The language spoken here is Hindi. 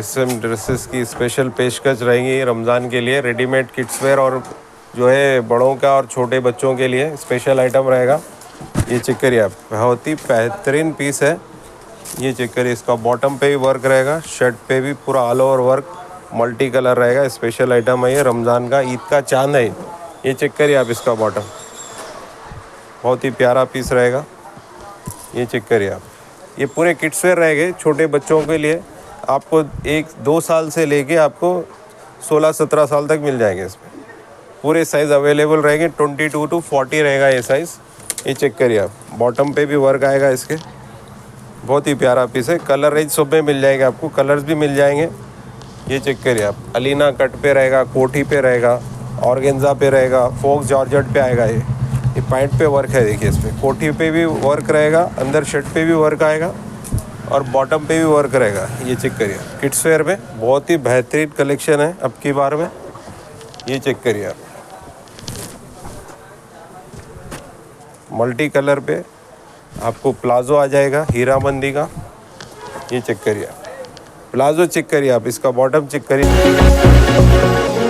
BDSM ड्रेसेस की स्पेशल पेशकश रहेंगी रमज़ान के लिए। रेडीमेड किड्स वेयर और जो है बड़ों का और छोटे बच्चों के लिए स्पेशल आइटम रहेगा। ये चेक करिए आप, बहुत ही बेहतरीन पीस है। ये चेक करिए, इसका बॉटम पे भी वर्क रहेगा, शर्ट पे भी पूरा all over work, multi colour रहेगा। स्पेशल आइटम है ये, रमज़ान का ईद का चांद है। ये चेक करिए आप, इसका बॉटम बहुत ही प्यारा पीस रहेगा। ये चेक करिए आप, ये पूरे किड्स वेयर रहेंगे छोटे बच्चों के लिए। आपको 1-2 साल से लेके आपको 16-17 साल तक मिल जाएंगे। इसमें पूरे साइज़ अवेलेबल रहेंगे, 22 to 40 रहेगा ये साइज़। ये चेक करिए आप, बॉटम पे भी वर्क आएगा इसके, बहुत ही प्यारा पीस है। कलर रेंज सब में मिल जाएगा आपको, कलर्स भी मिल जाएंगे। ये चेक करिए आप, अलीना कट पे रहेगा, कोठी पे रहेगा, ऑर्गेन्जा पे रहेगा, फोक्स जॉर्जेट पे आएगा। ये पैंट पे वर्क है, देखिए इसमें कोठी पे भी वर्क रहेगा, अंदर शर्ट पे भी वर्क आएगा और बॉटम पे भी वर्क रहेगा। ये चेक करिए, किड्स वेयर में बहुत ही बेहतरीन कलेक्शन है अब की बार में। ये चेक करिए आप, मल्टी कलर पे आपको प्लाजो आ जाएगा हीरामंदी का। ये चेक करिए, प्लाजो चेक करिए आप, इसका बॉटम चेक करिए।